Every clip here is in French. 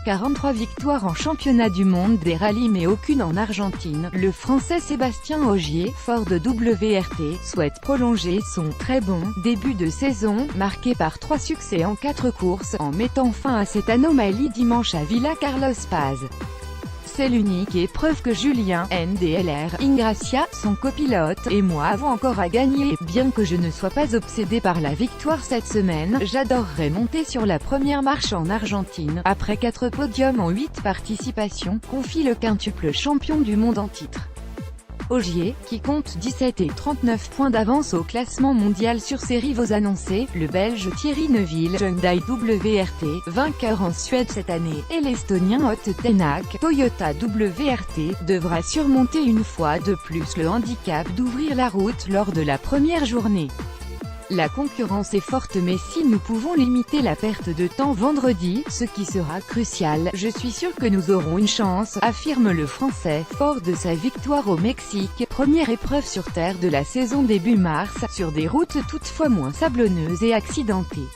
43 victoires en championnat du monde des rallyes mais aucune en Argentine. Le Français Sébastien Ogier, fort de WRT, souhaite prolonger son très bon début de saison, marqué par 3 succès en 4 courses, en mettant fin à cette anomalie dimanche à Villa Carlos Paz. C'est l'unique épreuve que Julien NDLR Ingrassia, son copilote, et moi avons encore à gagner. Bien que je ne sois pas obsédé par la victoire cette semaine, j'adorerais monter sur la première marche en Argentine, après 4 podiums en 8 participations, confie le quintuple champion du monde en titre. Ogier, qui compte 17 et 39 points d'avance au classement mondial sur ses rivaux annoncés, le Belge Thierry Neuville, Hyundai WRT, vainqueur en Suède cette année, et l'Estonien Ott Tänak, Toyota WRT, devra surmonter une fois de plus le handicap d'ouvrir la route lors de la première journée. La concurrence est forte mais si nous pouvons limiter la perte de temps vendredi, ce qui sera crucial, je suis sûr que nous aurons une chance, affirme le Français, fort de sa victoire au Mexique, première épreuve sur terre de la saison début mars, sur des routes toutefois moins sablonneuses et accidentées.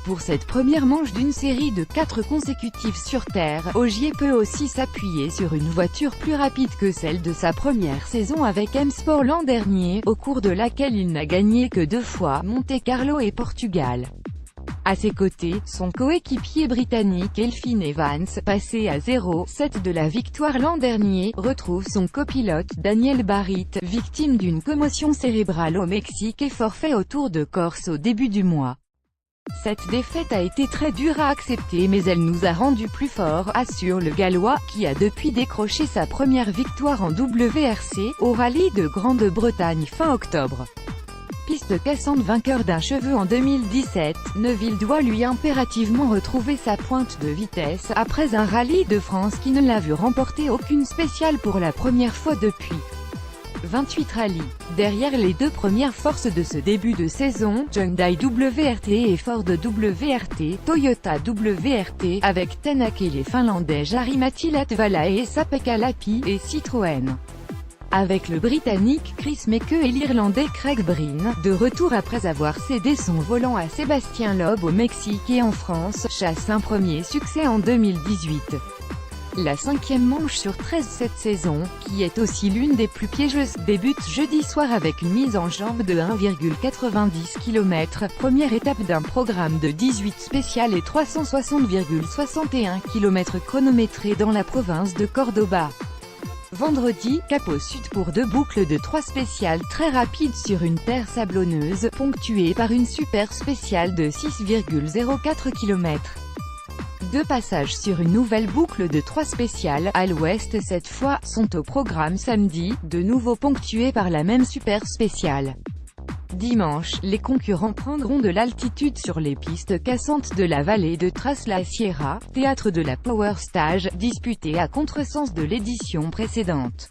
Pour cette première manche d'une série de 4 consécutives sur terre, Ogier peut aussi s'appuyer sur une voiture plus rapide que celle de sa première saison avec M-Sport l'an dernier, au cours de laquelle il n'a gagné que 2 fois, Monte-Carlo et Portugal. À ses côtés, son coéquipier britannique Elfyn Evans, passé à 0,7 de la victoire l'an dernier, retrouve son copilote Daniel Barrit, victime d'une commotion cérébrale au Mexique et forfait au Tour de Corse au début du mois. Cette défaite a été très dure à accepter mais elle nous a rendus plus forts, assure le Gallois, qui a depuis décroché sa première victoire en WRC, au rallye de Grande-Bretagne fin octobre. Piste cassante vainqueur d'un cheveu en 2017, Neuville doit lui impérativement retrouver sa pointe de vitesse, après un rallye de France qui ne l'a vu remporter aucune spéciale pour la première fois depuis 28 rallyes. Derrière les 2 premières forces de ce début de saison, Hyundai WRT et Ford WRT, Toyota WRT, avec Tänak et les Finlandais Jari-Matti Latvala et Esa-Pekka Lappi, et Citroën. Avec le Britannique Chris Meeke et l'Irlandais Craig Breen, de retour après avoir cédé son volant à Sébastien Loeb au Mexique et en France, chasse un premier succès en 2018. La 5e manche sur 13 cette saison, qui est aussi l'une des plus piégeuses, débute jeudi soir avec une mise en jambe de 1,90 km, première étape d'un programme de 18 spéciales et 360,61 km chronométrés dans la province de Cordoba. Vendredi, cap au sud pour 2 boucles de 3 spéciales très rapides sur une terre sablonneuse, ponctuée par une super spéciale de 6,04 km. 2 passages sur une nouvelle boucle de 3 spéciales, à l'ouest cette fois, sont au programme samedi, de nouveau ponctués par la même super spéciale. Dimanche, les concurrents prendront de l'altitude sur les pistes cassantes de la vallée de Tras-la Sierra, théâtre de la Power Stage, disputée à contresens de l'édition précédente.